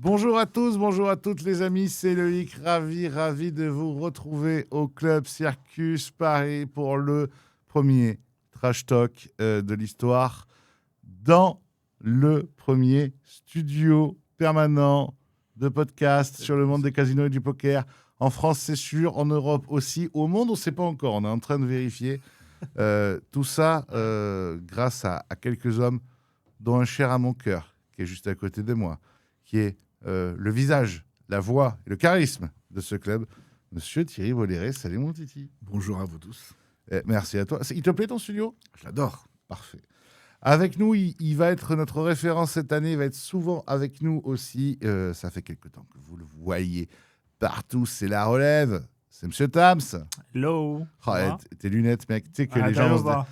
Bonjour à tous, bonjour à toutes les amis, c'est Loïc, ravi de vous retrouver au Club Circus Paris pour le premier Trash Talk de l'histoire dans le premier studio permanent de podcast sur le monde des casinos et du poker. En France, c'est sûr, en Europe aussi, au monde, on ne sait pas encore, on est en train de vérifier. Tout ça grâce à quelques hommes dont un cher à mon cœur, qui est juste à côté de moi, qui est le visage, la voix et le charisme de ce club, Monsieur Thierry Bolloré. Salut mon Titi. Bonjour à vous tous. Merci à toi. Il te plaît ton studio ? Je l'adore. Parfait. Avec nous, il va être notre référence cette année, il va être souvent avec nous aussi. Ça fait quelque temps que vous le voyez partout, c'est la relève. C'est Monsieur Tams. Hello. Tes lunettes, mec. Tu sais que les gens vont se dire...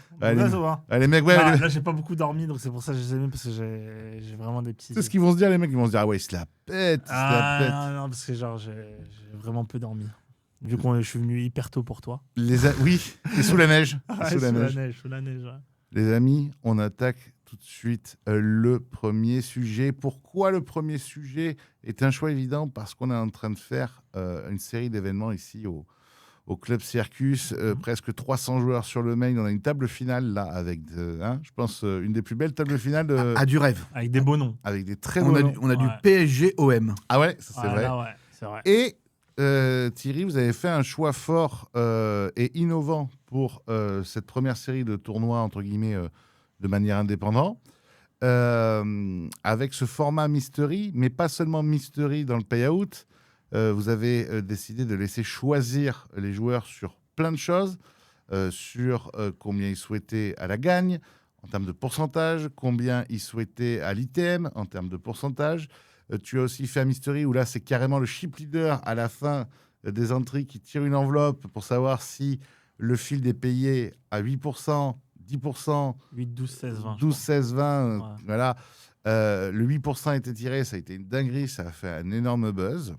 Les mecs, ouais. Là, j'ai pas beaucoup dormi, donc c'est pour ça que je les ai mis, parce que j'ai vraiment des petits... C'est ce qu'ils vont se dire, les mecs. Ils vont se dire, ah ouais, il se la pète, Non, parce que genre, j'ai vraiment peu dormi. Vu que je suis venu hyper tôt pour toi. Oui, et sous la neige. Sous la neige, ouais. Les amis, on attaque tout de suite le premier sujet. Pourquoi le premier sujet est un choix évident ? Parce qu'on est en train de faire une série d'événements ici au Club Circus. Presque 300 joueurs sur le main. On a une table finale là avec, je pense, une des plus belles tables finales. À du rêve. Avec des beaux noms. Avec des très beaux noms. On a du PSG-OM. Ah ouais, ça c'est vrai. Là, ouais, c'est vrai. Et Thierry, vous avez fait un choix fort et innovant pour cette première série de tournois, entre guillemets, de manière indépendante, avec ce format mystery, mais pas seulement mystery dans le payout. Vous avez décidé de laisser choisir les joueurs sur plein de choses, sur combien ils souhaitaient à la gagne, en termes de pourcentage, combien ils souhaitaient à l'ITM, en termes de pourcentage. Tu as aussi fait un mystery où là, c'est carrément le chip leader à la fin des entrées qui tire une enveloppe pour savoir si le field est payé à 8%, 10%, 8, 12, 16, 20. 12, 16, 20. Ouais. Voilà. Le 8% a été tiré, ça a été une dinguerie, ça a fait un énorme buzz.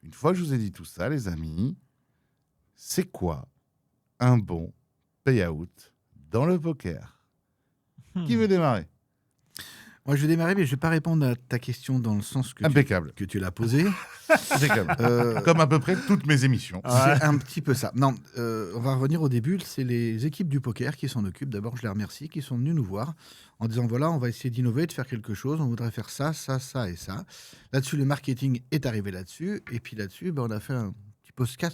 Une fois que je vous ai dit tout ça, les amis, c'est quoi un bon payout dans le poker ? Qui veut démarrer ? Moi, je vais démarrer, mais je ne vais pas répondre à ta question dans le sens que tu l'as posée. Impeccable. Comme à peu près toutes mes émissions. C'est un petit peu ça. Non, on va revenir au début. C'est les équipes du poker qui s'en occupent. D'abord, je les remercie, qui sont venus nous voir en disant, voilà, on va essayer d'innover, de faire quelque chose. On voudrait faire ça, ça, ça et ça. Là-dessus, le marketing est arrivé là-dessus. Et puis là-dessus, on a fait un petit postcard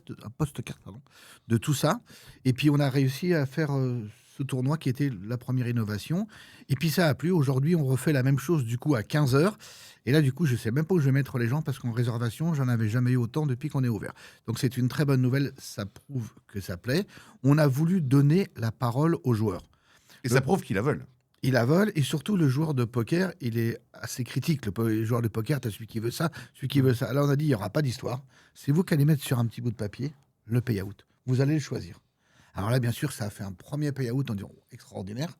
de tout ça. Et puis, on a réussi à faire... ce tournoi qui était la première innovation. Et puis ça a plu. Aujourd'hui, on refait la même chose du coup à 15h. Et là, du coup, je ne sais même pas où je vais mettre les gens parce qu'en réservation, j'en avais jamais eu autant depuis qu'on est ouvert. Donc c'est une très bonne nouvelle. Ça prouve que ça plaît. On a voulu donner la parole aux joueurs. Et ça prouve qu'ils la veulent. Ils la veulent. Et surtout, le joueur de poker, il est assez critique. Le joueur de poker, tu as celui qui veut ça, celui qui veut ça. Là, on a dit, il n'y aura pas d'histoire. C'est vous qui allez mettre sur un petit bout de papier le payout. Vous allez le choisir. Alors là, bien sûr, ça a fait un premier payout en disant extraordinaire.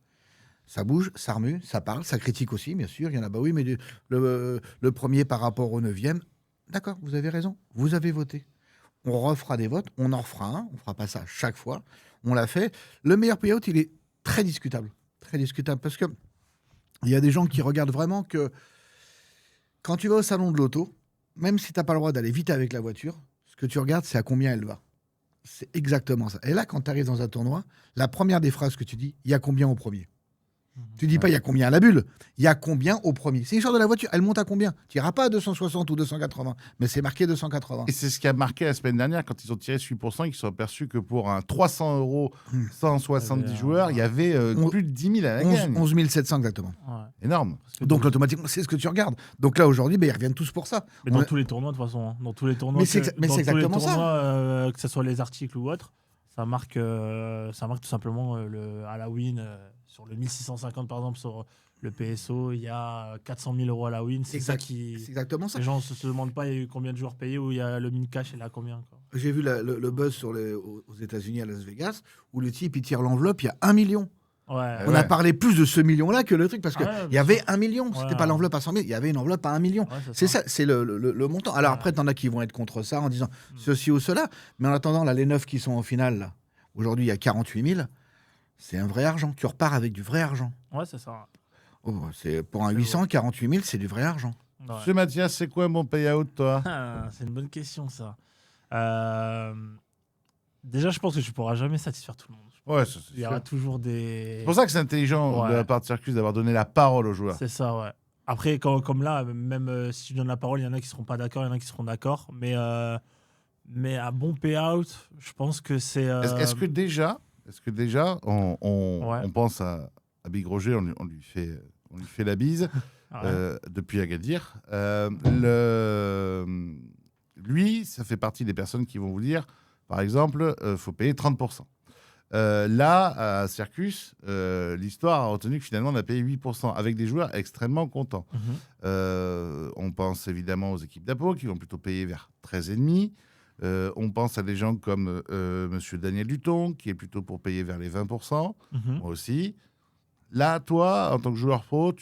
Ça bouge, ça remue, ça parle, ça critique aussi, bien sûr. Il y en a, bah oui, mais le premier par rapport au 9e. D'accord, vous avez raison, vous avez voté. On refera des votes, on en refera un, on ne fera pas ça chaque fois. On l'a fait. Le meilleur payout, il est très discutable. Très discutable, parce qu'il y a des gens qui regardent vraiment que quand tu vas au salon de l'auto, même si tu n'as pas le droit d'aller vite avec la voiture, ce que tu regardes, c'est à combien elle va. C'est exactement ça. Et là, quand tu arrives dans un tournoi, la première des phrases que tu dis, il y a combien au premier ? Tu dis pas il y a combien à la bulle, il y a combien au premier. C'est l'histoire de la voiture, elle monte à combien ? Tu n'iras pas à 260 ou 280, mais c'est marqué 280. Et c'est ce qui a marqué la semaine dernière quand ils ont tiré ce 8%, ils se sont aperçus que pour un 300 €, 170 joueurs, il y avait plus de 10 000 à la gagne. 11 700 exactement. Ouais. Énorme. Donc automatiquement, c'est ce que tu regardes. Donc là aujourd'hui, ils reviennent tous pour ça. Mais dans tous les tournois, de toute façon. Dans tous les tournois, Mais c'est exactement ça. Que ce soit les articles ou autres, ça marque tout simplement le Halloween. Sur le 1650, par exemple, sur le PSO, il y a 400 000 € à la win. C'est exactement ça. Les gens ne se demandent pas combien de joueurs payés, où il y a le min cash et là combien. Quoi. J'ai vu le buzz aux États-Unis, à Las Vegas, où le type il tire l'enveloppe, il y a 1 million. Ouais, on a parlé plus de ce million-là que le truc, parce qu'il y avait 1 million. C'était pas l'enveloppe à 100 000, il y avait une enveloppe à 1 million. Ouais, c'est ça, c'est le montant. Alors après, t'en as qui vont être contre ça en disant ceci ou cela. Mais en attendant, là, les 9 qui sont en finale, là, aujourd'hui, il y a 48 000. C'est un vrai argent. Tu repars avec du vrai argent. Ouais, c'est ça. C'est pour un 800, 48 000, c'est du vrai argent. Ouais. Monsieur Mathias, c'est quoi un bon payout, toi? C'est une bonne question, ça. Déjà, je pense que tu pourras jamais satisfaire tout le monde. Ouais, ça, c'est Il y aura sûr. toujours des. C'est pour ça que c'est intelligent de Ouais. la part de Circus d'avoir donné la parole aux joueurs. C'est ça, ouais. Après, comme là, même si tu donnes la parole, il y en a qui seront pas d'accord, il y en a qui seront d'accord. Mais un bon payout, je pense que c'est. Est-ce que déjà, on Ouais. pense à Big Roger, on lui fait la bise Ouais. depuis Agadir. Lui, ça fait partie des personnes qui vont vous dire, par exemple, faut payer 30%. Là, à Circus, l'histoire a retenu que finalement on a payé 8% avec des joueurs extrêmement contents. On pense évidemment aux équipes d'Apo qui vont plutôt payer vers 13,5. On pense à des gens comme Monsieur Daniel Duton qui est plutôt pour payer vers les 20%. Moi aussi. Là, toi, en tant que joueur pro,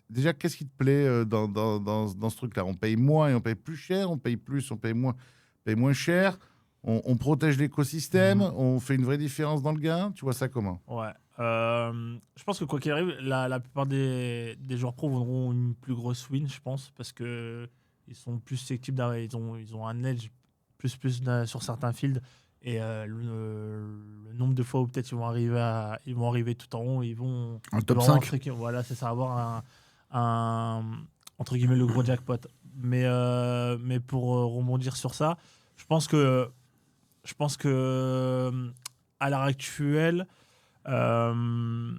déjà, qu'est-ce qui te plaît dans ce truc-là? On paye moins et on paye plus cher, on paye plus, on paye moins cher, on protège l'écosystème, on fait une vraie différence dans le gain. Tu vois ça comment? Ouais. Je pense que quoi qu'il arrive, la plupart des joueurs pro auront une plus grosse win, je pense, parce que ils sont plus susceptibles d'arriver. Ils ont un edge plus sur certains fields. Et le nombre de fois où peut-être ils vont arriver tout en haut, ils vont Un top avoir 5. voilà, c'est ça, avoir un entre guillemets le gros jackpot. Mais pour rebondir sur ça, je pense que à l'heure actuelle, quand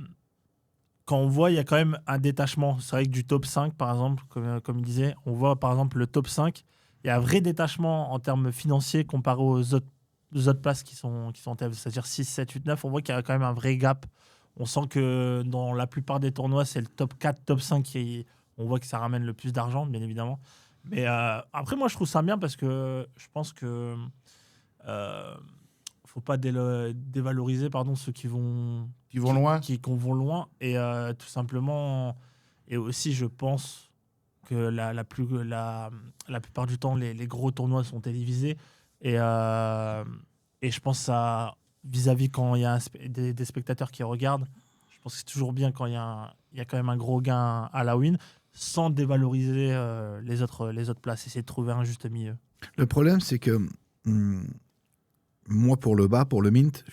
on voit, il y a quand même un détachement. C'est vrai que du top 5, par exemple, comme il disait, on voit par exemple le top 5, il y a un vrai détachement en termes financiers comparé aux autres places qui sont c'est-à-dire 6, 7, 8, 9. On voit qu'il y a quand même un vrai gap. On sent que dans la plupart des tournois, c'est le top 4, top 5 on voit que ça ramène le plus d'argent, bien évidemment. Mais après, moi, je trouve ça bien parce que je pense que faut pas dévaloriser ceux qui vont loin. qui vont loin. Et tout simplement, et aussi, je pense que la plupart du temps, les gros tournois sont télévisés. Et je pense à vis-à-vis quand il y a des spectateurs qui regardent, je pense que c'est toujours bien quand il y a quand même un gros gain à la win, sans dévaloriser les autres places, essayer de trouver un juste milieu. Le problème, c'est que moi, pour le bas, pour le mint,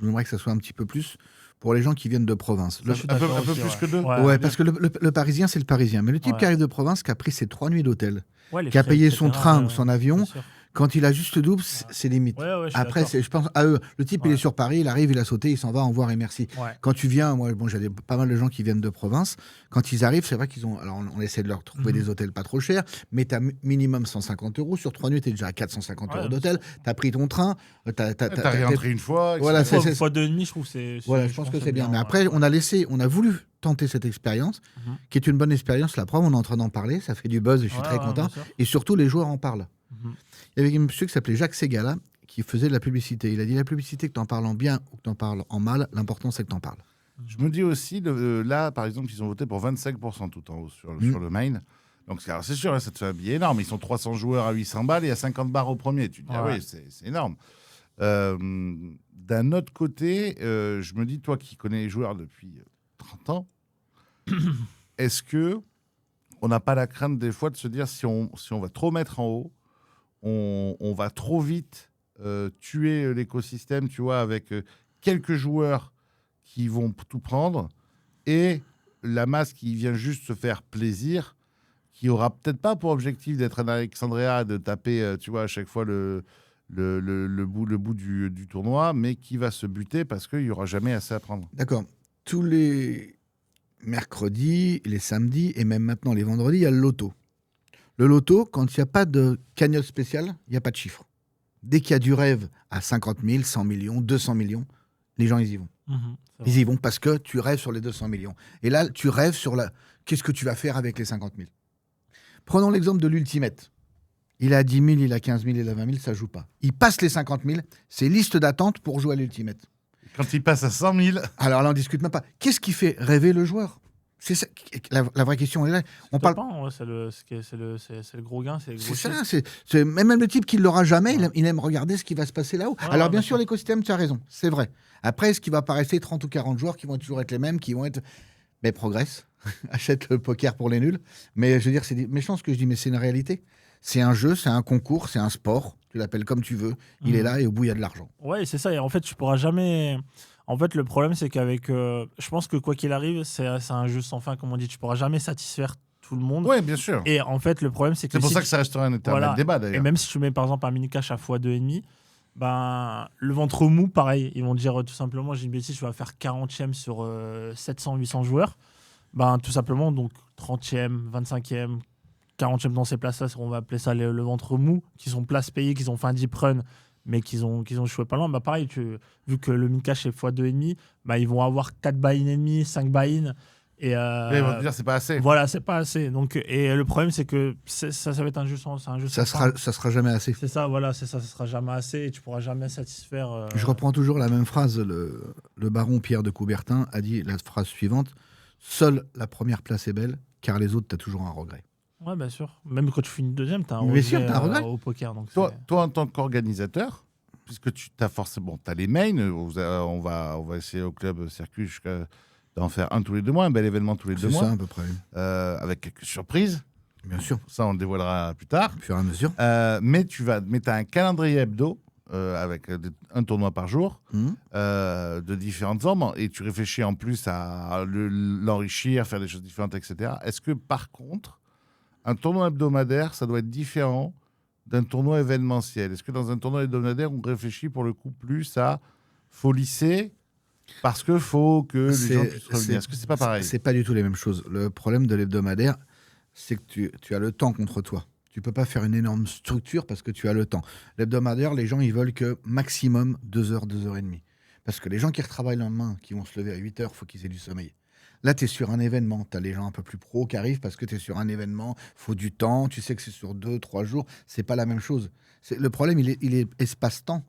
j'aimerais que ça soit un petit peu plus pour les gens qui viennent de province. Un peu plus que deux. Ouais, parce que le Parisien, c'est le Parisien. Mais le type qui arrive de province, qui a pris ses 3 nuits d'hôtel, qui a payé son train ou son avion, quand il a juste double, c'est limite. Après, je pense à eux. Le type, il est sur Paris, il arrive, il a sauté, il s'en va, au revoir et merci. Quand tu viens, moi, j'avais pas mal de gens qui viennent de province. Quand ils arrivent, c'est vrai qu'ils ont. Alors, on essaie de leur trouver des hôtels pas trop chers, mais tu as minimum 150 €. Sur 3 nuits, tu es déjà à 450 € d'hôtel. Tu as pris ton train. Tu as rentré une fois. Voilà, fois 2,5, je trouve que voilà, je pense que c'est bien. Mais après, on a voulu tenter cette expérience, qui est une bonne expérience. La preuve, on est en train d'en parler. Ça fait du buzz et je suis très content. Et surtout, les joueurs en parlent. Il y avait un monsieur qui s'appelait Jacques Segala qui faisait de la publicité. Il a dit la publicité, que tu en parles en bien ou que tu en parles en mal, l'important c'est que tu en parles. Je me dis aussi, là, par exemple, ils ont voté pour 25% tout en haut sur le main. Donc, c'est sûr, ça te fait un billet énorme. Ils sont 300 joueurs à 800 balles et à 50 bars au premier. Tu te dis, ah oui, c'est énorme. D'un autre côté, je me dis, toi qui connais les joueurs depuis 30 ans, est-ce que on n'a pas la crainte des fois de se dire si on va trop mettre en haut, on va trop vite tuer l'écosystème, tu vois, avec quelques joueurs qui vont tout prendre et la masse qui vient juste se faire plaisir, qui aura peut-être pas pour objectif d'être un Alexandria, de taper, tu vois, à chaque fois le bout du tournoi, mais qui va se buter parce qu'il n'y aura jamais assez à prendre. D'accord. Tous les mercredis, les samedis et même maintenant les vendredis, il y a le loto. Le loto, quand il n'y a pas de cagnotte spéciale, il n'y a pas de chiffre. Dès qu'il y a du rêve à 50 000, 100 millions, 200 millions, les gens, ils y vont. Ils y vont parce que tu rêves sur les 200 millions. Et là, tu rêves sur qu'est-ce que tu vas faire avec les 50 000. Prenons l'exemple de l'Ultimate. Il a 10 000, il a 15 000, il a 20 000, ça ne joue pas. Il passe les 50 000, c'est liste d'attente pour jouer à l'Ultimate. Quand il passe à 100 000... Alors là, on ne discute même pas. Qu'est-ce qui fait rêver le joueur ? C'est ça, la vraie question est là. On parle. C'est le gros gain, c'est ça. C'est même le type qui ne l'aura jamais, il aime regarder ce qui va se passer là-haut. Alors bien sûr, l'écosystème, tu as raison, c'est vrai. Après, est-ce qu'il va pas rester 30 ou 40 joueurs qui vont toujours être les mêmes, qui vont être. Mais progresse. Achète le poker pour les nuls. Mais je veux dire, c'est méchant ce que je dis, mais c'est une réalité. C'est un jeu, c'est un concours, c'est un sport. Tu l'appelles comme tu veux. Il est là et au bout, il y a de l'argent. Ouais, c'est ça. Et en fait, tu pourras jamais. En fait, le problème, c'est qu'avec. Je pense que quoi qu'il arrive, c'est un jeu sans fin, comme on dit. Tu pourras jamais satisfaire tout le monde. Oui, bien sûr. Et en fait, le problème, c'est que. C'est pour si ça que ça restera un éternel Voilà. débat, Et d'ailleurs. même si tu mets par exemple un mini cash à x2,5, ben, le ventre mou, pareil. Ils vont dire tout simplement, j'ai une bêtise, tu vas faire 40e sur 700-800 joueurs. Ben, tout simplement, donc 30e, 25e, 40e dans ces places-là, on va appeler ça le ventre mou, qui sont places payées, qui ont fait un deep run, mais qu'ils ont joué pas loin. Bah, pareil, vu que le mini cash est x2,5, bah, ils vont avoir 4 buy-in et demi, 5 buy-in. Et Ils vont te dire, c'est pas assez. voilà, c'est pas assez. Donc, et le problème, c'est que ça va être un jeu sans fin. Ça sera jamais assez. C'est ça, voilà, ça sera jamais assez et tu pourras jamais satisfaire. Je reprends toujours la même phrase. Le baron Pierre de Coubertin a dit la phrase suivante: seule la première place est belle, car les autres, t'as toujours un regret. Ouais, bien sûr. Même quand tu finis deuxième, t'as un Mais regret, sûr, t'as un regret. au poker. Donc Toi, en tant qu'organisateur, puisque tu as forcément les mains, on va essayer au club circuit d'en faire un tous les 2 mois, un bel événement tous les 2 C'est mois, ça, à peu près. avec quelques surprises. Bien sûr, Ça, on le dévoilera plus tard. au fur et à mesure. Mais tu as un calendrier hebdo avec un tournoi par jour de différentes formes et tu réfléchis en plus à l'enrichir, faire des choses différentes, etc. Est-ce que par contre, un tournoi hebdomadaire, ça doit être différent d'un tournoi événementiel? Est-ce que dans un tournoi hebdomadaire, on réfléchit pour le coup plus à faut lisser parce que faut que les gens puissent revenir? Est-ce que c'est pas pareil? C'est pas du tout les mêmes choses. Le problème de l'hebdomadaire, c'est que tu as le temps contre toi. Tu peux pas faire une énorme structure parce que tu as le temps. L'hebdomadaire, les gens, ils veulent que maximum 2 heures, 2 heures et demie. Parce que les gens qui retravaillent le lendemain, qui vont se lever à 8 heures, il faut qu'ils aient du sommeil. Là, tu es sur un événement. Tu as les gens un peu plus pros qui arrivent parce que tu es sur un événement. Il faut du temps. Tu sais que c'est sur 2, 3 jours. C'est pas la même chose. Le problème, il est espace-temps.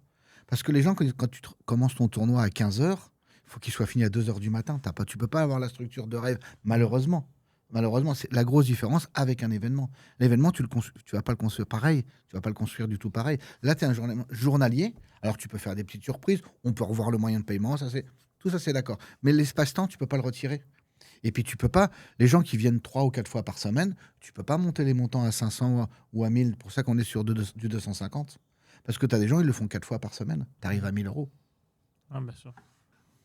Parce que les gens, quand tu commences ton tournoi à 15 heures, il faut qu'il soit fini à 2 heures du matin. Tu peux pas avoir la structure de rêve, malheureusement. Malheureusement, c'est la grosse différence avec un événement. L'événement, tu vas pas le construire pareil. Tu vas pas le construire du tout pareil. Là, tu es un journalier. Alors, tu peux faire des petites surprises. On peut revoir le moyen de paiement. Tout ça, c'est d'accord. Mais l'espace-temps, tu peux pas le retirer. Et puis, tu peux pas. Les gens qui viennent 3 ou 4 fois par semaine, tu peux pas monter les montants à 500 ou à 1000. Pour ça qu'on est sur du 250. Parce que tu as des gens, ils le font 4 fois par semaine. Tu arrives à 1000 euros. Ah, bien sûr.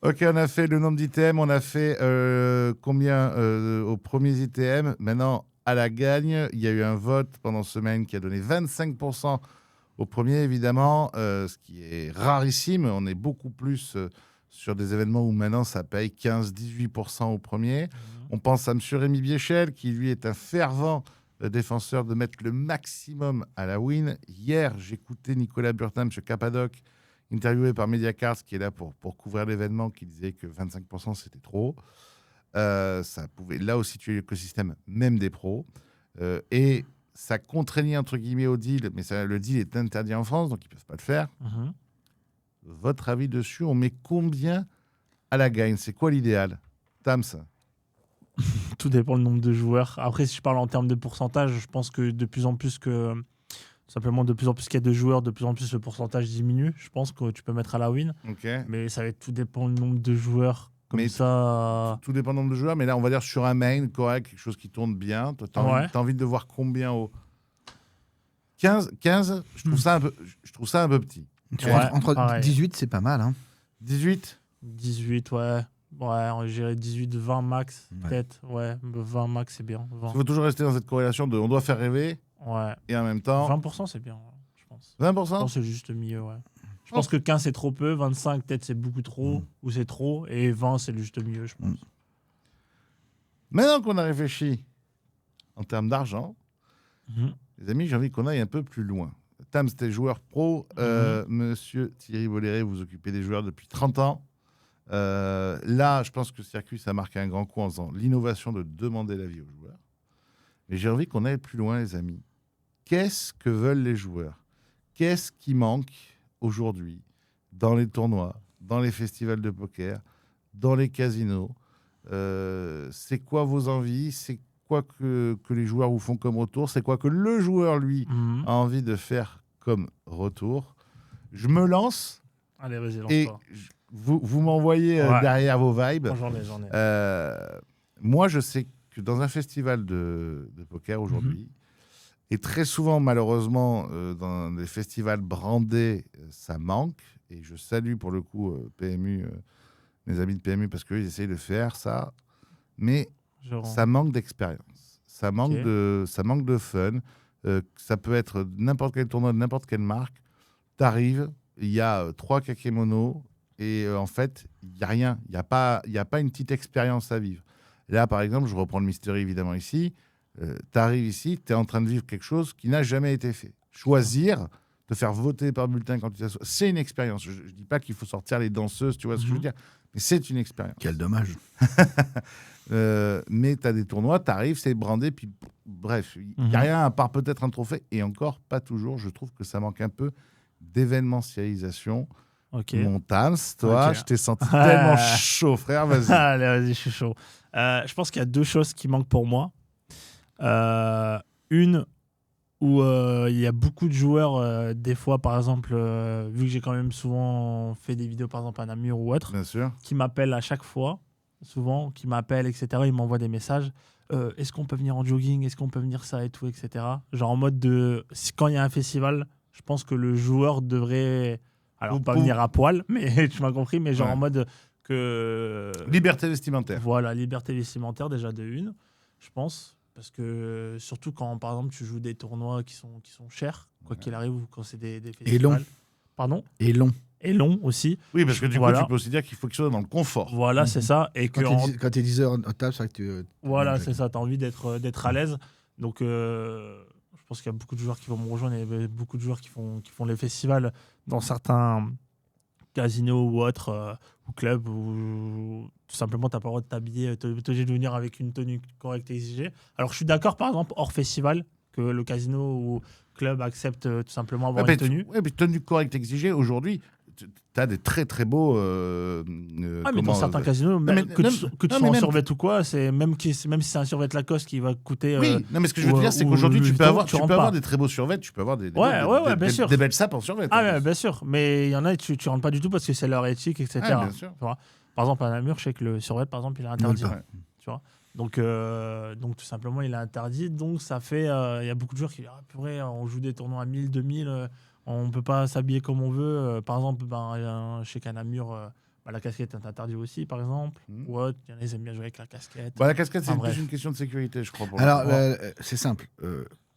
Ok, on a fait le nombre d'items, on a fait combien aux premiers ITM. Maintenant, à la gagne, il y a eu un vote pendant semaine qui a donné 25% au premier, évidemment, ce qui est rarissime. On est beaucoup plus sur des événements où maintenant ça paye 15-18% au premier. On pense à M. Rémi Biéchel, qui lui est un fervent défenseur de mettre le maximum à la win. Hier, j'écoutais Nicolas Burtin, M. Capadoc, interviewé par Mediacars, qui est là pour couvrir l'événement, qui disait que 25% c'était trop. Ça pouvait là aussi tuer l'écosystème, même des pros. Et ça contraignait entre guillemets au deal, mais le deal est interdit en France, donc ils ne peuvent pas le faire. Votre avis dessus, on met combien à la gagne? C'est quoi l'idéal? Tams? Tout dépend du nombre de joueurs. Après, si je parle en termes de pourcentage, je pense que de plus en plus simplement, de plus en plus qu'il y a de joueurs, de plus en plus le pourcentage diminue. Je pense que tu peux mettre à la win. Okay. Mais ça va être tout dépend du nombre de joueurs. Comme mais ça. Tout dépend du nombre de joueurs. Mais là, on va dire sur un main, correct, quelque chose qui tourne bien. Tu as envie de voir combien au 15, je trouve ça un peu petit. Entre 18, c'est pas mal. Hein. 18 18, ouais. Ouais, on dirait 18, 20 max, peut-être. Ouais, 20 max, c'est bien. 20. Il faut toujours rester dans cette corrélation de on doit faire rêver. Ouais. Et en même temps. 20%, c'est bien, je pense. 20%? Je pense que c'est juste mieux, ouais. Je pense que 15, c'est trop peu. 25, peut-être, c'est beaucoup trop. Ou c'est trop. Et 20, c'est juste mieux, je pense. Maintenant qu'on a réfléchi en termes d'argent, les amis, j'ai envie qu'on aille un peu plus loin. Tam, c'était joueur pro. Monsieur Thierry Bolloré, vous occupez des joueurs depuis 30 ans. Là, je pense que Circus a marqué un grand coup en faisant l'innovation de demander l'avis aux joueurs. Mais j'ai envie qu'on aille plus loin, les amis. Qu'est-ce que veulent les joueurs? Qu'est-ce qui manque aujourd'hui dans les tournois, dans les festivals de poker, dans les casinos? C'est quoi vos envies? C'est quoi que les joueurs vous font comme retour? C'est quoi que le joueur, lui, a envie de faire comme retour? Je me lance. Allez, vas-y, lance-toi. Et vous m'envoyez derrière vos vibes. J'en ai. Moi, je sais que dans un festival de poker aujourd'hui, et très souvent, malheureusement, dans des festivals brandés, ça manque. Et je salue pour le coup PMU, mes amis de PMU, parce qu'ils essayent de faire ça. Mais ça manque d'expérience. Ça manque, ça manque de fun. Ça peut être n'importe quel tournoi de n'importe quelle marque. Tu arrives, il y a 3 kakémonos et en fait, il n'y a rien. Il n'y a pas une petite expérience à vivre. Là, par exemple, je reprends le Mystery évidemment ici. Tu arrives ici, tu es en train de vivre quelque chose qui n'a jamais été fait. Choisir, te faire voter par bulletin quand tu t'assois, c'est une expérience. Je ne dis pas qu'il faut sortir les danseuses, tu vois ce que je veux dire, mais c'est une expérience. Quel dommage. Mais tu as des tournois, tu arrives, c'est brandé, puis bref, il n'y a rien à part peut-être un trophée, et encore pas toujours. Je trouve que ça manque un peu d'événementialisation. Mon Tams, toi, je t'ai senti tellement chaud, frère, vas-y. Allez, vas-y, je suis chaud. Je pense qu'il y a 2 choses qui manquent pour moi. Une où il y a beaucoup de joueurs, des fois, par exemple, vu que j'ai quand même souvent fait des vidéos, par exemple, à Namur ou autre, Bien sûr. qui m'appellent à chaque fois, souvent, qui m'appellent, etc. Ils m'envoient des messages. Est-ce qu'on peut venir en jogging? Est-ce qu'on peut venir ça et tout, etc. Genre en mode de... Quand il y a un festival, je pense que le joueur devrait... Alors, pas venir à poil, mais tu m'as compris, mais genre en mode que... Liberté vestimentaire. Voilà, liberté vestimentaire, déjà de une, je pense. Parce que surtout quand, par exemple, tu joues des tournois qui sont chers, quoi qu'il arrive, ou quand c'est des festivals. Et long. Pardon? Et long. Et long aussi. Oui, parce que du coup, tu peux aussi dire qu'il faut qu'il soit dans le confort. Voilà, c'est ça. Et que quand tu es 10 heures au table, c'est vrai que tu... Voilà, c'est ça. Tu as envie d'être à l'aise. Donc, je pense qu'il y a beaucoup de joueurs qui vont me rejoindre. Il y a beaucoup de joueurs qui font les festivals dans certains casinos ou autres, ou clubs, où tout simplement, tu n'as pas le droit de t'habiller. Tu es obligé de venir avec une tenue correcte et exigée. Alors, je suis d'accord, par exemple, hors festival, que le casino ou club accepte tout simplement avoir une tenue. Oui, mais tenue correcte exigée, aujourd'hui, tu as des très très beaux. Mais dans certains casinos, que tu sois en survêt ou quoi, même si c'est un survêt Lacoste qui va coûter. Oui, non, mais ce que je veux dire, c'est qu'aujourd'hui, tu peux avoir des très beaux survêts, tu peux avoir des belles sapes en survêt. Bien sûr, mais il y en a, tu rentres pas du tout parce que c'est leur éthique, etc. Bien sûr. Par exemple, à Namur, je sais que le survêt, par exemple, il est interdit. Tu vois. Donc, tout simplement, il est interdit. Donc, ça fait. Il y a beaucoup de joueurs qui disent purée, on joue des tournois à 1000, 2000. On ne peut pas s'habiller comme on veut. Par exemple, je sais qu'à Namur, la casquette est interdite aussi, par exemple. Ou autre. Il y en a qui aiment bien jouer avec la casquette. La casquette, c'est plus une question de sécurité, je crois. Alors, c'est simple.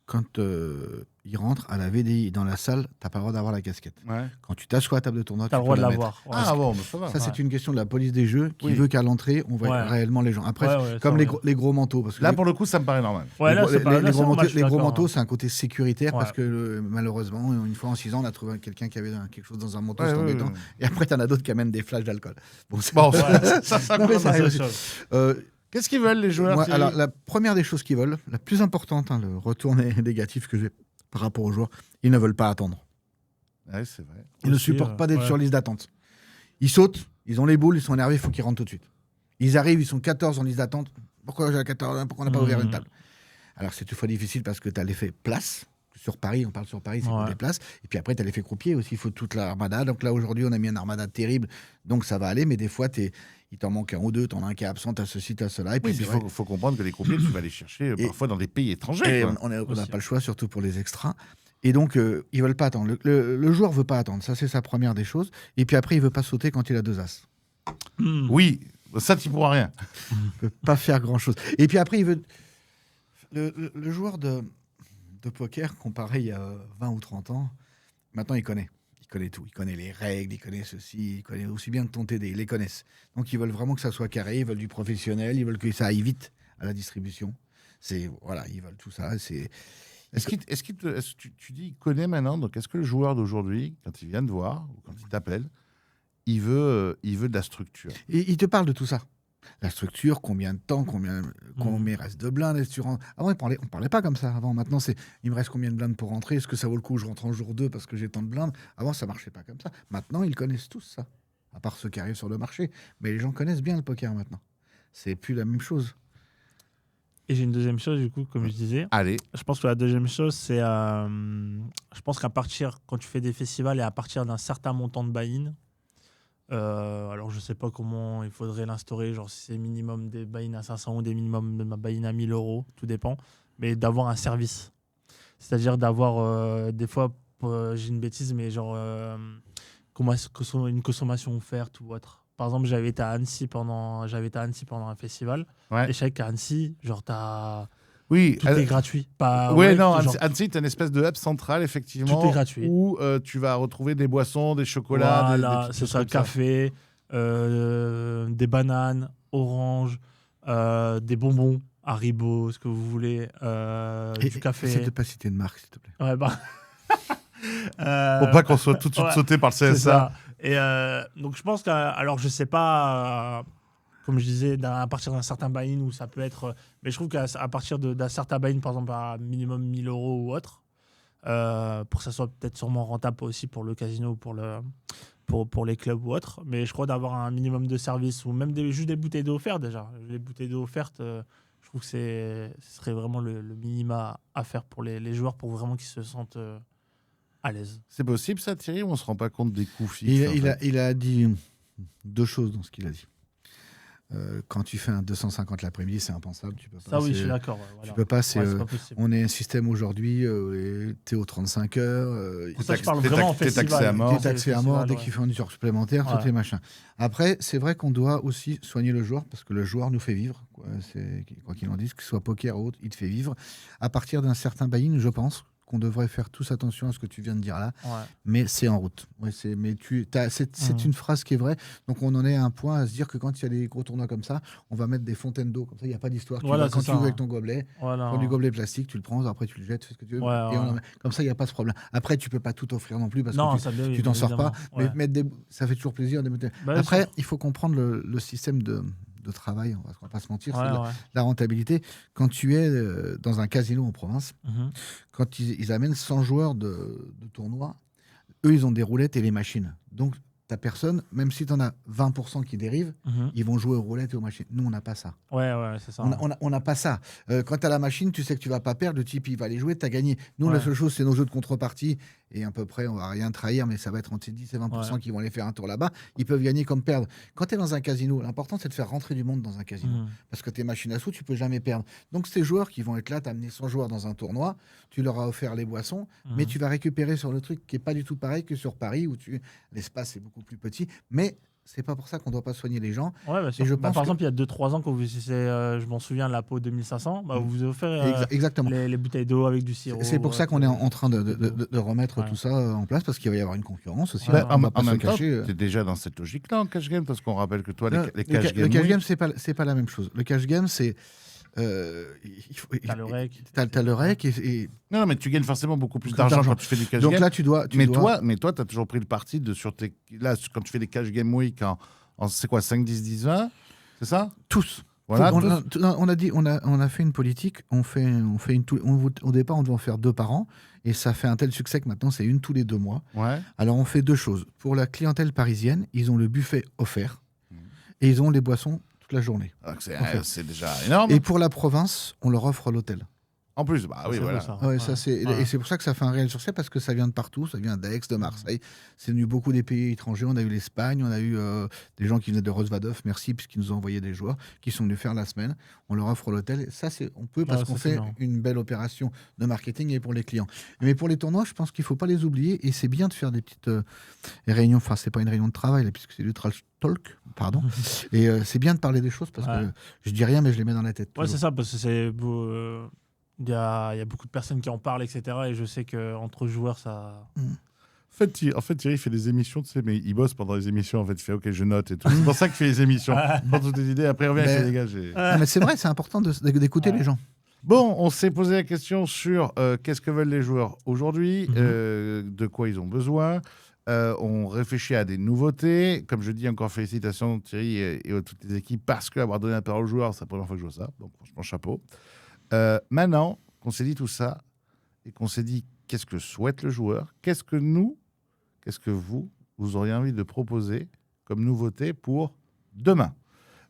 Quand il rentre à la VDI dans la salle, tu n'as pas le droit d'avoir la casquette. Ouais. Quand tu t'assois à la table de tournoi, tu as le droit de l'avoir. Ça va. Ça, c'est une question de la police des jeux qui veut qu'à l'entrée, on voit réellement les gens. Après, comme les gros manteaux. Parce que là, pour le coup, ça me paraît normal. Les gros manteaux, c'est un côté sécuritaire parce que malheureusement, une fois en 6 ans, on a trouvé quelqu'un qui avait quelque chose dans un manteau, c'est embêtant. Et après, tu en as d'autres qui amènent des flashs d'alcool. Qu'est-ce qu'ils veulent, les joueurs? Alors, la première des choses qu'ils veulent, la plus importante, le retour négatif que j'ai par rapport aux joueurs, ils ne veulent pas attendre. Ouais, c'est vrai. Ils ne supportent pas d'être sur liste d'attente. Ils sautent, ils ont les boules, ils sont énervés, il faut qu'ils rentrent tout de suite. Ils arrivent, ils sont 14 en liste d'attente. Pourquoi j'ai 14 ? Pourquoi on n'a pas ouvert une table ? Alors, c'est toutefois difficile parce que tu as l'effet place. Sur Paris, on parle sur Paris, c'est pour des places. Et puis après, tu as l'effet croupier aussi, il faut toute l'armada. Donc là, aujourd'hui, on a mis une armada terrible, donc ça va aller. Mais des fois, il t'en manque un ou deux, t'en as un qui est absent, t'as ceci, t'as cela. Et puis, il faut comprendre que les croupiers, tu vas les chercher parfois dans des pays étrangers. On n'a pas le choix, surtout pour les extras. Et donc, ils veulent pas attendre. Le joueur veut pas attendre. Ça, c'est sa première des choses. Et puis après, il veut pas sauter quand il a 2 as. Oui, ça, tu pourras rien. Il peut pas faire grand-chose. Et puis après, il veut... Le joueur de poker, comparé il y a 20 ou 30 ans, maintenant, il connaît. Il connaît tout. Il connaît les règles, il connaît ceci, il connaît aussi bien que ton TD. Ils les connaissent. Donc, ils veulent vraiment que ça soit carré. Ils veulent du professionnel. Ils veulent que ça aille vite à la distribution. Ils veulent tout ça. Est-ce que tu dis il connaît maintenant? Donc, est-ce que le joueur d'aujourd'hui, quand il vient te voir ou quand il t'appelle, il veut de la structure? Et il te parle de tout ça. La structure, combien de temps, combien reste de blindes. Avant, on parlait pas comme ça. Avant, maintenant, c'est il me reste combien de blindes pour rentrer? Est-ce que ça vaut le coup? Je rentre en jour 2 parce que j'ai tant de blindes. Avant, ça marchait pas comme ça. Maintenant, ils connaissent tous ça, à part ceux qui arrivent sur le marché. Mais les gens connaissent bien le poker maintenant. C'est plus la même chose. Et j'ai une deuxième chose, du coup, comme je disais. Allez. Je pense que la deuxième chose, c'est... je pense quand tu fais des festivals et à partir d'un certain montant de buy-in, Alors, je sais pas comment il faudrait l'instaurer, genre si c'est minimum des buy-in à 500 ou des minimum de buy-in à 1000 euros, tout dépend. Mais d'avoir un service. C'est-à-dire d'avoir, des fois, j'ai une bêtise, mais genre, une consommation offerte ou autre. Par exemple, j'avais été à Annecy pendant un festival. Ouais. Et je sais qu'à Annecy, genre, Oui, tout est gratuit. ouais, non, genre, Annecy, tu as une espèce de hub central, effectivement, Tout est gratuit. où tu vas retrouver des boissons, des chocolats, voilà, des petites c'est choses ça, comme café, des bananes, oranges, des bonbons, Haribo, ce que vous voulez, du café. Essaie de pas citer de marque, s'il te plaît. Ouais, bah. Pour pas qu'on soit tout de suite ouais, sauté par le c'est CSA. ça. Et donc, je pense alors, je sais pas, comme je disais, à partir d'un certain buy-in où ça peut être. Mais je trouve qu'à partir d'un certain buy-in, par exemple, à minimum 1000 euros ou autre, pour que ça soit peut-être sûrement rentable aussi pour le casino ou pour les clubs ou autres. Mais je crois d'avoir un minimum de service ou même juste des bouteilles d'eau offertes déjà. Les bouteilles d'eau offertes, je trouve que ce serait vraiment le minima à faire pour les joueurs pour vraiment qu'ils se sentent à l'aise. C'est possible, ça, Thierry, ou on se rend pas compte des coûts fixes Il a dit 2 choses dans ce qu'il a dit. Quand tu fais un 250 l'après-midi, c'est impensable. Tu peux pas. Ça, oui, je suis d'accord. Tu peux pas. C'est pas possible. On est un système aujourd'hui, t'es aux 35 heures. Pour ça, je parle vraiment en festival. T'es taxé à mort. T'es taxé à mort dès ouais. qu'il fait une heure supplémentaire, Ouais. tous les machins. Après, c'est vrai qu'on doit aussi soigner le joueur parce que le joueur nous fait vivre. Quoi qu'il en dise, que ce soit poker ou autre, il te fait vivre. À partir d'un certain buy-in, je pense qu'on devrait faire tous attention à ce que tu viens de dire là, Ouais. mais c'est en route. Ouais, c'est une phrase qui est vraie. Donc on en est à un point à se dire que quand il y a des gros tournois comme ça, on va mettre des fontaines d'eau comme ça. Il n'y a pas d'histoire. Voilà, Quand c'est tu ça, joues avec ton gobelet, Voilà. prends du gobelet plastique, tu le prends, après tu le jettes, fais ce que tu veux. Ouais, et ouais. comme ça, il n'y a pas ce problème. Après, tu peux pas tout offrir non plus parce Non, que ça tu t'en sors pas. Ouais. Mais ça fait toujours plaisir de mettre. Bah, Après, sûr. il faut comprendre le système de travail. On va pas se mentir, Ouais, c'est ouais. la rentabilité. Quand tu es dans un casino en province, Mhm. quand ils amènent 100 joueurs de tournoi, eux, ils ont des roulettes et les machines. Donc, ta personne, même si tu en as 20% qui dérivent, Mhm. ils vont jouer aux roulettes et aux machines. Nous, on n'a pas ça. Ouais, c'est ça. On n'a pas ça. Quand tu as la machine, tu sais que tu vas pas perdre. Le type, il va aller jouer, tu as gagné. Nous, Ouais. la seule chose, c'est nos jeux de contrepartie. Et à peu près, on va rien trahir, mais ça va être entre 10 et 20% Ouais. qui vont aller faire un tour là-bas. Ils peuvent gagner comme perdre. Quand tu es dans un casino, l'important, c'est de faire rentrer du monde dans un casino. Mhm. Parce que tes machines à sous, tu peux jamais perdre. Donc, ces joueurs qui vont être là, tu as amené 100 joueurs dans un tournoi, tu leur as offert les boissons, mais Mhm. tu vas récupérer sur le truc qui est pas du tout pareil que sur Paris, où l'espace est beaucoup plus petit. Mais c'est pas pour ça qu'on doit pas soigner les gens. Ouais, bien sûr. Et je Bah, pense par que- exemple, il y a 2-3 ans, quand je m'en souviens, la peau 2500, bah, vous vous offrez Exactement. les bouteilles d'eau avec du sirop. C'est pour ça qu'on est en train de remettre Ouais. tout ça en place, parce qu'il va y avoir une concurrence aussi. Ouais, on va en pas se même temps, cacher. tu es déjà dans cette logique-là en cash game, parce qu'on rappelle que toi, Le les cash le games. cash oui. game, c'est pas la même chose. Le cash game, c'est T'as le rec. T'as le rec et Non, mais tu gagnes forcément beaucoup plus Plus d'argent d'argent. quand tu fais des cash donc games. là tu dois. Mais toi, tu as toujours pris le parti de là, quand tu fais des cash game week en c'est quoi, 5, 10, 10, 20, c'est ça? tous. Voilà. On a dit, on a fait une politique. Au départ, on devait en faire 2 par an, et ça fait un tel succès que maintenant c'est une tous les 2 mois. Ouais. Alors on fait 2 choses. Pour la clientèle parisienne, ils ont le buffet offert et ils ont les boissons toute la journée. Alors que Enfin. c'est déjà énorme. Et pour la province, on leur offre l'hôtel. En plus, bah oui, C'est beau, voilà. ça. Ouais, ça, c'est... Ouais. Et c'est pour ça que ça fait un réel succès, parce que ça vient de partout, ça vient d'Aix, de Marseille, c'est venu beaucoup des pays étrangers, on a eu l'Espagne, on a eu des gens qui venaient de Rosvadov, merci, puisqu'ils nous ont envoyé des joueurs qui sont venus faire la semaine, on leur offre l'hôtel, et ça on peut parce Ouais, qu'on ça, c'est fait bien. une belle opération de marketing et pour les clients. Mais pour les tournois, je pense qu'il ne faut pas les oublier, et c'est bien de faire des petites réunions, enfin c'est pas une réunion de travail, là, puisque c'est du trash talk, pardon, et c'est bien de parler des choses, parce Ouais. que je dis rien, mais je les mets dans la tête. Ouais, toujours. c'est ça, parce que c'est beau. Il y a beaucoup de personnes qui en parlent, etc. Et je sais qu'entre joueurs, ça. En fait, Thierry fait des émissions, tu sais, mais il bosse pendant les émissions. En fait, il fait OK, je note et tout. C'est pour ça qu'il fait les émissions. Il prend toutes les idées, après il revient, il Mais- fait les gars. j'ai- Non, mais c'est vrai, c'est important d'écouter Ouais. les gens. Bon, on s'est posé la question sur qu'est-ce que veulent les joueurs aujourd'hui, de quoi ils ont besoin. On réfléchit à des nouveautés. Comme je dis, encore félicitations Thierry et à toutes les équipes, parce qu'avoir donné la parole aux joueurs, c'est la première fois que je vois ça. Donc franchement, chapeau. Maintenant qu'on s'est dit tout ça et qu'on s'est dit qu'est-ce que souhaite le joueur, qu'est-ce que vous auriez envie de proposer comme nouveauté pour demain.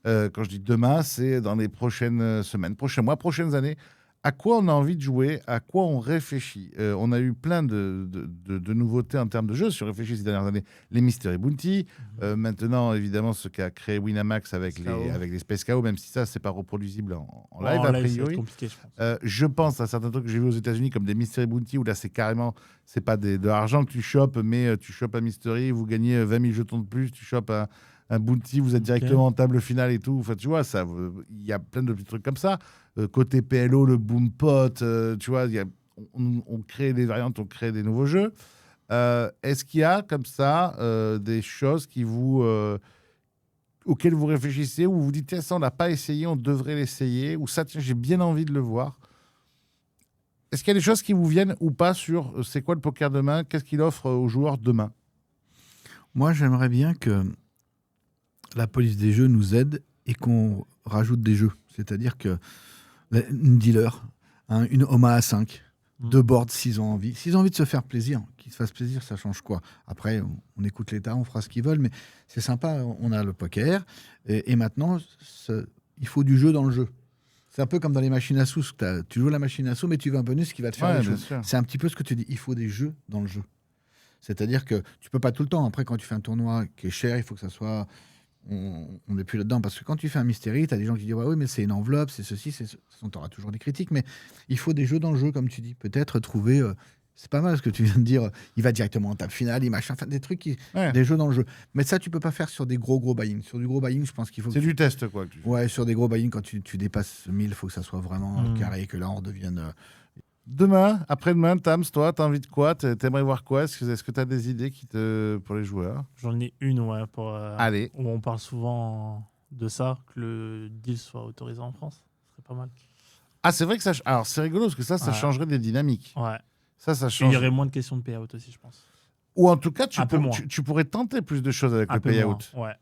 Quand je dis demain, c'est dans les prochaines semaines, prochains mois, prochaines années. à quoi on a envie de jouer, à quoi on réfléchit. On a eu plein de nouveautés en termes de jeux. Si on réfléchit ces dernières années, les Mystery Bounty. Maintenant, évidemment, ce qu'a créé Winamax avec les Space KO, même si ça, c'est pas reproduisible en live, a priori. Compliqué, je pense. Je pense à certains trucs que j'ai vus aux États-Unis, comme des Mystery Bounty, où là, c'est carrément, c'est pas de l'argent que tu chopes, mais tu chopes un Mystery, vous gagnez 20 000 jetons de plus, tu chopes un bounty, vous êtes directement en table finale et tout. Enfin, tu vois, il y a plein de petits trucs comme ça. Côté PLO, le boom pot, tu vois, on crée des variantes, on crée des nouveaux jeux. Est-ce qu'il y a comme ça des choses auxquelles vous réfléchissez, ou vous dites, tiens, ça, on l'a pas essayé, on devrait l'essayer, ou ça, tiens, j'ai bien envie de le voir? Est-ce qu'il y a des choses qui vous viennent ou pas sur c'est quoi le poker demain? Qu'est-ce qu'il offre aux joueurs demain? Moi, j'aimerais bien que la police des jeux nous aide et qu'on rajoute des jeux. C'est-à-dire que une dealer, une Omaha 5, 2 boards, s'ils ont envie. S'ils ont envie de se faire plaisir, qu'ils se fassent plaisir, ça change quoi? Après, on écoute l'État, on fera ce qu'ils veulent, mais c'est sympa, on a le poker. Et maintenant, il faut du jeu dans le jeu. C'est un peu comme dans les machines à sous. Tu joues à la machine à sous, mais tu veux un bonus qui va te faire des choses. C'est un petit peu ce que tu dis. Il faut des jeux dans le jeu. C'est-à-dire que tu peux pas tout le temps. Après, quand tu fais un tournoi qui est cher, il faut que ça soit... On n'est plus là-dedans. Parce que quand tu fais un Mystery, tu as des gens qui disent oui, mais c'est une enveloppe, c'est ceci, c'est ce. Tu auras toujours des critiques, mais il faut des jeux dans le jeu, comme tu dis. Peut-être trouver... c'est pas mal ce que tu viens de dire. Il va directement en table finale, il machin, enfin, des trucs, des jeux dans le jeu. Mais ça, tu peux pas faire sur des gros buy-in. Sur du gros buy-in, je pense qu'il faut... C'est du test, quoi. Ouais, sur des gros buy-in, quand tu dépasses 1000, il faut que ça soit vraiment carré, que là, on redevienne... Demain, après-demain, Tams, toi, t'as envie de quoi? T'aimerais voir quoi? Est-ce que t'as des idées pour les joueurs? J'en ai une, ouais, Allez. où on parle souvent de ça, que le deal soit autorisé en France. Ce serait pas mal. Ah, c'est vrai que ça... Alors, c'est rigolo, parce que ça changerait des dynamiques. Ouais. Ça change. Il y aurait moins de questions de payout aussi, je pense. Ou en tout cas, tu pourrais tenter plus de choses avec le payout. Ouais.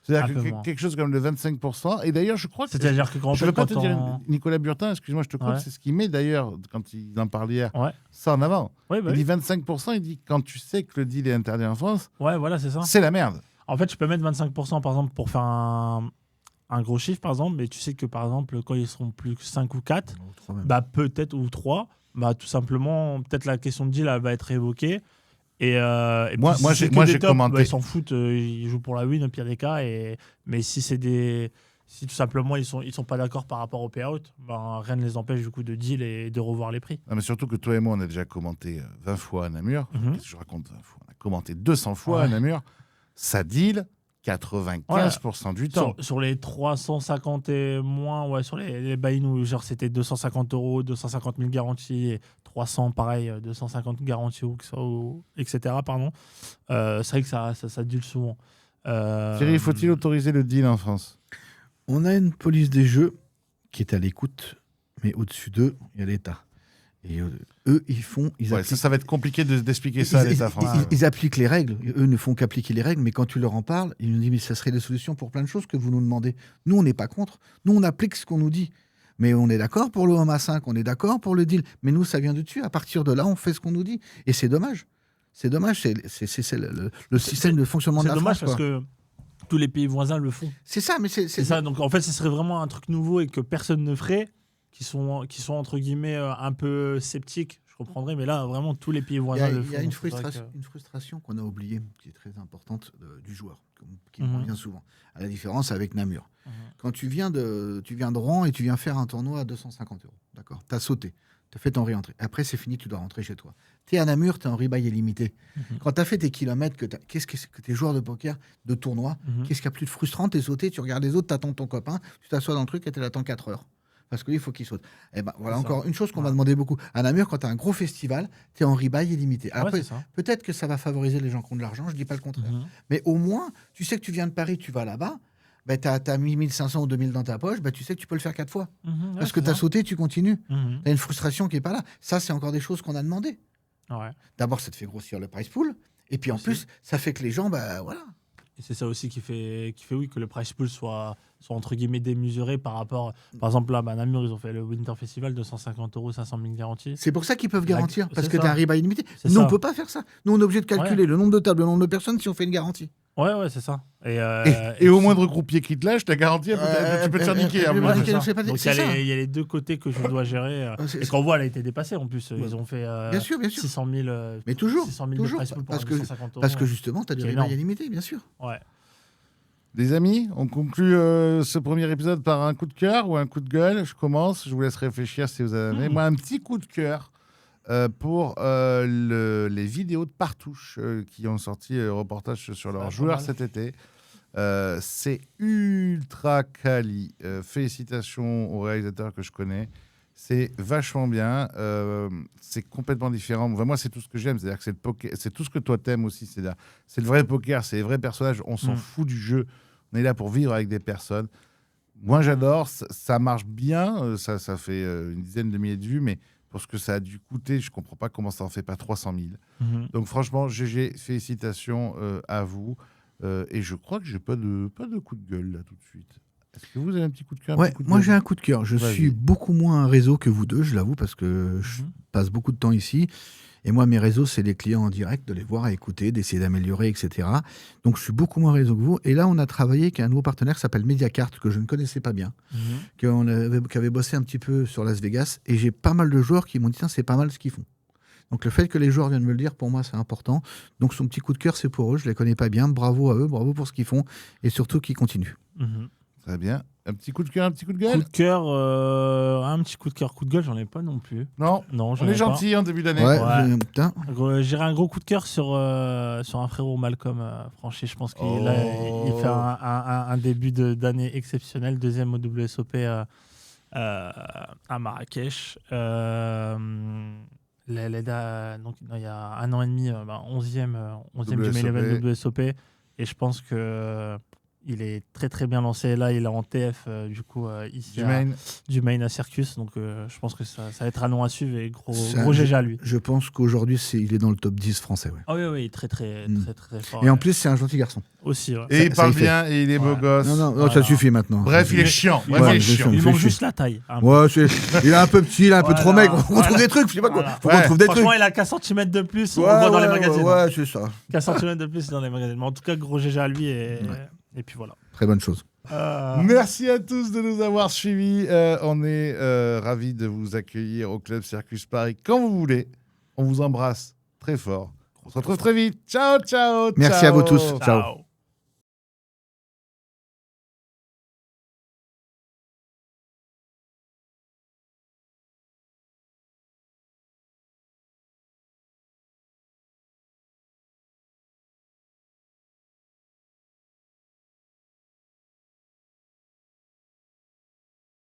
C'est-à-dire quelque chose comme le 25%. Et d'ailleurs, je crois que... C'est-à-dire que je ne veux pas te dire, Nicolas Burtin, excuse-moi, je te coupe, c'est ce qu'il met d'ailleurs, quand il en parle hier, ça en avant. Ouais, il dit 25%, il dit quand tu sais que le deal est interdit en France, voilà, c'est ça. C'est la merde. En fait, tu peux mettre 25% par exemple pour faire un gros chiffre, par exemple, mais tu sais que par exemple, quand ils seront plus que 5 ou 4, peut-être, ou 3, tout simplement, peut-être la question de deal elle va être évoquée. Et moi, j'ai commenté. Ils s'en foutent, ils jouent pour la win au pire des cas. Mais si tout simplement ils sont pas d'accord par rapport au payout, rien ne les empêche du coup de deal et de revoir les prix. Non, mais surtout que toi et moi, on a déjà commenté 20 fois à Namur. Qu'est-ce que je raconte 20 fois? On a commenté 200 fois à Namur. Ça deal 95% du temps. Sur les 350 et moins, sur les buy-in où genre c'était 250 €, 250 000 garanties, et 300 pareil, 250 garanties, etc. Pardon. C'est vrai que ça deal souvent. Thierry, faut-il autoriser le deal en France? On a une police des jeux qui est à l'écoute, mais au-dessus d'eux, il y a l'État. Et eux, ça va être compliqué d'expliquer ça à l'État français. Ils appliquent les règles. Eux ne font qu'appliquer les règles, mais quand tu leur en parles, ils nous disent mais ça serait des solutions pour plein de choses que vous nous demandez. Nous, on n'est pas contre. Nous, on applique ce qu'on nous dit. Mais on est d'accord pour le Omaha 5, on est d'accord pour le deal. Mais nous, ça vient de dessus. À partir de là, on fait ce qu'on nous dit. Et c'est dommage. C'est dommage. C'est le système de fonctionnement de la France. C'est dommage parce que tous les pays voisins le font. C'est ça, mais c'est ça. Donc en fait, ce serait vraiment un truc nouveau et que personne ne ferait. Qui sont entre guillemets un peu sceptiques, je comprendrais, mais là vraiment tous les pays voisins le font. Il y a une frustration qu'on a oubliée, qui est très importante du joueur, qui revient souvent, à la différence avec Namur. Quand tu viens de Rouen et tu viens faire un tournoi à 250 €, d'accord, t'as sauté, t'as fait ton réentrée, après c'est fini, tu dois rentrer chez toi. T'es à Namur, t'es en rebuy illimité. Quand t'as fait tes kilomètres, qu'est-ce que t'es joueur de poker, de tournoi, qu'est-ce qu'il y a plus de frustrant? T'es sauté, tu regardes les autres, t'attends ton copain, tu t'assois dans le truc et tu l'attends 4 heures. Parce qu'il faut qu'il saute. Et voilà encore une chose qu'on m'a demandé beaucoup. À Namur, quand tu as un gros festival, tu es en rebuy illimité. Alors peut-être que ça va favoriser les gens qui ont de l'argent, je dis pas le contraire. Mais au moins, tu sais que tu viens de Paris, tu vas là-bas, tu as mis 1500 ou 2000 dans ta poche, tu sais que tu peux le faire 4 fois. Parce que tu as sauté, tu continues. Tu as une frustration qui n'est pas là. Ça, c'est encore des choses qu'on a demandé. D'abord, ça te fait grossir le price pool. Et puis en plus, ça fait que les gens, voilà. Et c'est ça aussi qui fait oui, que le price pool soit entre guillemets démesuré par rapport... Par exemple, là, Namur, ils ont fait le Winter Festival, 250 €, 500 000 garanties. C'est pour ça qu'ils peuvent garantir, parce que tu as un rebuy illimité. Nous, on ne peut pas faire ça. Nous, on est obligé de calculer le nombre de tables, le nombre de personnes si on fait une garantie. Ouais, c'est ça. Et au moindre croupier qui te lâche, t'as garanti, tu peux te faire niquer. mais à mon voilà, avis. quel- ça. c'est pas- Donc c'est ça. il y a les deux côtés que je dois gérer. C'est- Et qu'on voit, elle a été dépassée en plus. Ils ont fait Bien sûr. 600 000, Mais toujours, 600 000 de toujours, price pool pour parce que- 250 euros. Parce que justement, tu as des C'est réveils énorme. illimités, bien sûr. Ouais. Les amis, on conclut ce premier épisode par un coup de cœur ou un coup de gueule. Je commence, je vous laisse réfléchir si vous avez. Moi, un petit coup de cœur pour les vidéos de Partouche qui ont sorti reportage sur leurs pas joueurs mal. cet été. C'est ultra quali. Félicitations aux réalisateurs que je connais. C'est vachement bien. C'est complètement différent. Enfin, moi, c'est tout ce que j'aime. C'est-à-dire que c'est le poker. C'est tout ce que toi t'aimes aussi. C'est le vrai poker. C'est les vrais personnages. On s'en fout du jeu. On est là pour vivre avec des personnes. Moi, j'adore. Ça marche bien. Ça fait une dizaine de milliers de vues. Mais pour ce que ça a dû coûter, je comprends pas comment ça en fait pas 300 000. Donc, franchement, GG, félicitations à vous. Et je crois que j'ai pas de coup de gueule là tout de suite. Est-ce que vous avez un petit coup de cœur? Ouais, moi j'ai un coup de cœur. Je Vas-y. suis beaucoup moins un réseau que vous deux, je l'avoue, parce que je passe beaucoup de temps ici. Et moi, mes réseaux, c'est les clients en direct, de les voir, à écouter, d'essayer d'améliorer, etc. Donc je suis beaucoup moins réseau que vous. Et là, on a travaillé avec un nouveau partenaire qui s'appelle Mediacart, que je ne connaissais pas bien, qui avait bossé un petit peu sur Las Vegas. Et j'ai pas mal de joueurs qui m'ont dit, tiens, c'est pas mal ce qu'ils font. Donc le fait que les joueurs viennent me le dire, pour moi, c'est important. Donc son petit coup de cœur, c'est pour eux. Je les connais pas bien. Bravo à eux, bravo pour ce qu'ils font. Et surtout qu'ils continuent. Très bien. Un petit coup de cœur, un petit coup de gueule? Coup de cœur, un petit coup de cœur, coup de gueule, j'en ai pas non plus. Non, Non, j'en on ai est pas. gentil en début d'année. Ouais, Ouais. putain. J'irai un gros coup de cœur sur un frérot Malcolm Franchi. Je pense qu'il là, il fait un début d'année exceptionnel, deuxième au WSOP à Marrakech. Donc, il y a un an et demi, 11e du main event WSOP. Et je pense que il est très très bien lancé. Là, il est en TF ici Du main. du main à Circus. Donc je pense que ça va être un nom à suivre et gros Ça, GG à lui. Je pense qu'aujourd'hui, il est dans le top 10 français. Ouais. Ah oui, très très fort. Et en plus, c'est un gentil garçon. aussi. Ouais. Et il ça parle y fait. bien et il est beau gosse. Non, Voilà. ça suffit maintenant. Bref, il est chiant. Bref, Ouais, il est je chiant. sais. Il fait manque chier. juste la taille. Ouais, il est un peu petit, il est un peu trop Voilà. maigre. On trouve des trucs, je sais pas quoi. Voilà. Faut qu'on trouve des trucs. Franchement, il a qu'un centimètre de plus. On Ouais, le voit dans les ouais, magazines. Ouais, c'est ça. Qu'un centimètre de plus dans les magazines. Mais en tout cas, gros GG à lui. Et puis voilà. Très bonne chose. Merci à tous de nous avoir suivis. On est ravis de vous accueillir au Club Circus Paris quand vous voulez. On vous embrasse très fort. On se retrouve très vite. Ciao, ciao. Merci ciao. à vous tous. Ciao. Ciao.